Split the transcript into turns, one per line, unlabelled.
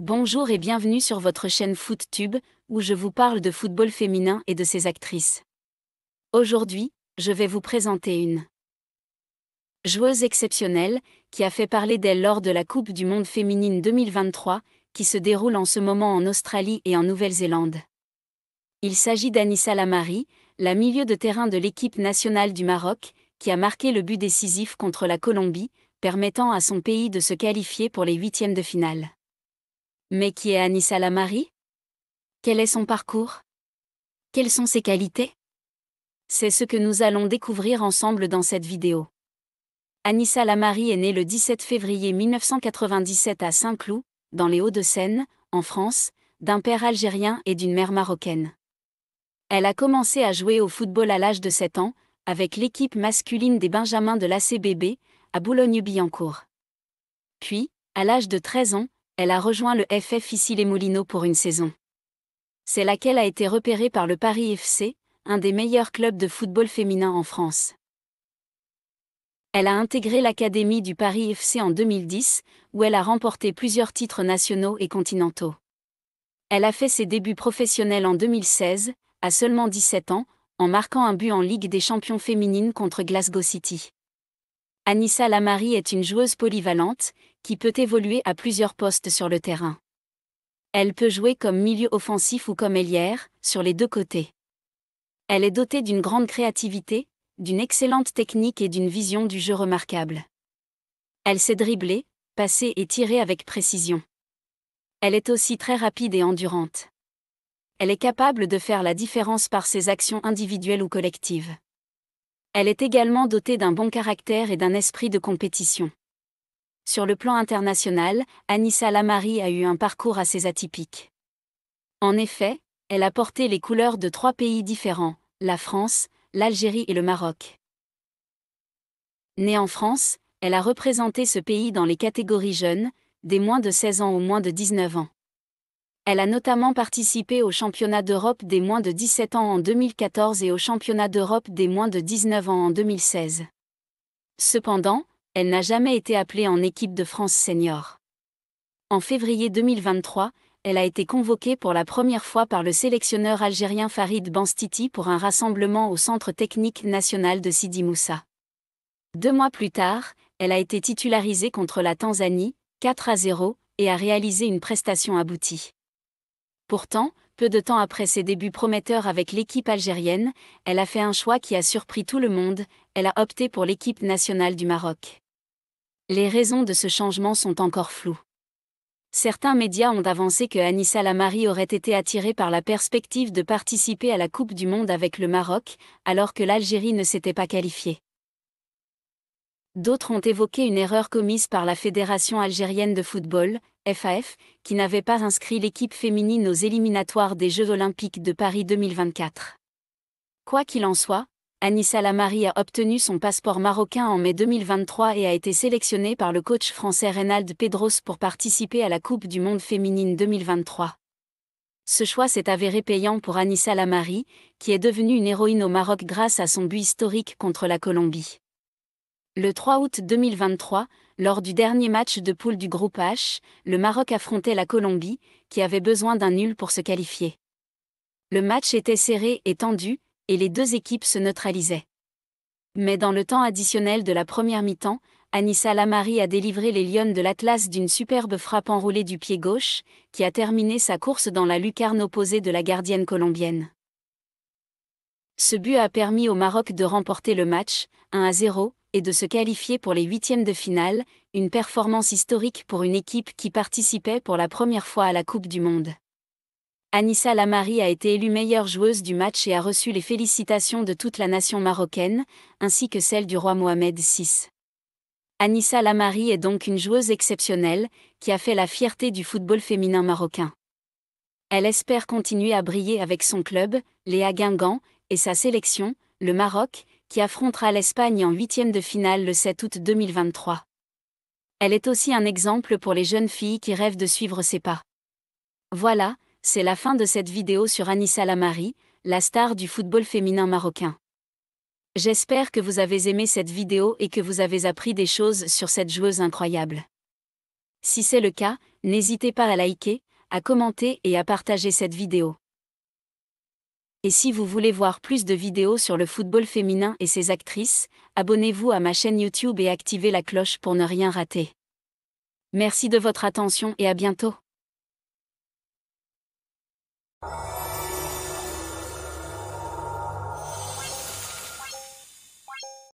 Bonjour et bienvenue sur votre chaîne FootTube, où je vous parle de football féminin et de ses actrices. Aujourd'hui, je vais vous présenter une joueuse exceptionnelle, qui a fait parler d'elle lors de la Coupe du Monde féminine 2023, qui se déroule en ce moment en Australie et en Nouvelle-Zélande. Il s'agit d'Anissa Lamari, la milieu de terrain de l'équipe nationale du Maroc, qui a marqué le but décisif contre la Colombie, permettant à son pays de se qualifier pour les huitièmes de finale. Mais qui est Anissa Lamari ? Quel est son parcours ? Quelles sont ses qualités ? C'est ce que nous allons découvrir ensemble dans cette vidéo. Anissa Lamari est née le 17 février 1997 à Saint-Cloud, dans les Hauts-de-Seine, en France, d'un père algérien et d'une mère marocaine. Elle a commencé à jouer au football à l'âge de 7 ans, avec l'équipe masculine des Benjamins de l'ACBB, à Boulogne-Billancourt. Puis, à l'âge de 13 ans, elle a rejoint le FF Issy-les-Moulineaux pour une saison. C'est là qu'elle a été repérée par le Paris FC, un des meilleurs clubs de football féminin en France. Elle a intégré l'académie du Paris FC en 2010, où elle a remporté plusieurs titres nationaux et continentaux. Elle a fait ses débuts professionnels en 2016, à seulement 17 ans, en marquant un but en Ligue des Champions féminines contre Glasgow City. Anissa Lamari est une joueuse polyvalente, qui peut évoluer à plusieurs postes sur le terrain. Elle peut jouer comme milieu offensif ou comme ailière, sur les deux côtés. Elle est dotée d'une grande créativité, d'une excellente technique et d'une vision du jeu remarquable. Elle sait dribbler, passer et tirer avec précision. Elle est aussi très rapide et endurante. Elle est capable de faire la différence par ses actions individuelles ou collectives. Elle est également dotée d'un bon caractère et d'un esprit de compétition. Sur le plan international, Anissa Lamari a eu un parcours assez atypique. En effet, elle a porté les couleurs de 3 pays différents, la France, l'Algérie et le Maroc. Née en France, elle a représenté ce pays dans les catégories jeunes, des moins de 16 ans aux moins de 19 ans. Elle a notamment participé au championnat d'Europe des moins de 17 ans en 2014 et au championnat d'Europe des moins de 19 ans en 2016. Cependant, elle n'a jamais été appelée en équipe de France senior. En février 2023, elle a été convoquée pour la première fois par le sélectionneur algérien Farid Benstiti pour un rassemblement au Centre technique national de Sidi Moussa. 2 mois plus tard, elle a été titularisée contre la Tanzanie, 4-0, et a réalisé une prestation aboutie. Pourtant, peu de temps après ses débuts prometteurs avec l'équipe algérienne, elle a fait un choix qui a surpris tout le monde, elle a opté pour l'équipe nationale du Maroc. Les raisons de ce changement sont encore floues. Certains médias ont avancé que Anissa Lamari aurait été attirée par la perspective de participer à la Coupe du Monde avec le Maroc, alors que l'Algérie ne s'était pas qualifiée. D'autres ont évoqué une erreur commise par la Fédération algérienne de football, FAF, qui n'avait pas inscrit l'équipe féminine aux éliminatoires des Jeux olympiques de Paris 2024. Quoi qu'il en soit, Anissa Lamari a obtenu son passeport marocain en mai 2023 et a été sélectionnée par le coach français Reynald Pedros pour participer à la Coupe du Monde féminine 2023. Ce choix s'est avéré payant pour Anissa Lamari, qui est devenue une héroïne au Maroc grâce à son but historique contre la Colombie. Le 3 août 2023, lors du dernier match de poule du groupe H, le Maroc affrontait la Colombie, qui avait besoin d'un nul pour se qualifier. Le match était serré et tendu, et les deux équipes se neutralisaient. Mais dans le temps additionnel de la première mi-temps, Anissa Lamari a délivré les Lionnes de l'Atlas d'une superbe frappe enroulée du pied gauche, qui a terminé sa course dans la lucarne opposée de la gardienne colombienne. Ce but a permis au Maroc de remporter le match, 1-0, et de se qualifier pour les huitièmes de finale, une performance historique pour une équipe qui participait pour la première fois à la Coupe du Monde. Anissa Lamari a été élue meilleure joueuse du match et a reçu les félicitations de toute la nation marocaine, ainsi que celle du roi Mohamed VI. Anissa Lamari est donc une joueuse exceptionnelle, qui a fait la fierté du football féminin marocain. Elle espère continuer à briller avec son club, Léa Guingamp, et sa sélection, le Maroc, qui affrontera l'Espagne en huitième de finale le 7 août 2023. Elle est aussi un exemple pour les jeunes filles qui rêvent de suivre ses pas. Voilà, c'est la fin de cette vidéo sur Anissa Lamari, la star du football féminin marocain. J'espère que vous avez aimé cette vidéo et que vous avez appris des choses sur cette joueuse incroyable. Si c'est le cas, n'hésitez pas à liker, à commenter et à partager cette vidéo. Et si vous voulez voir plus de vidéos sur le football féminin et ses actrices, abonnez-vous à ma chaîne YouTube et activez la cloche pour ne rien rater. Merci de votre attention et à bientôt.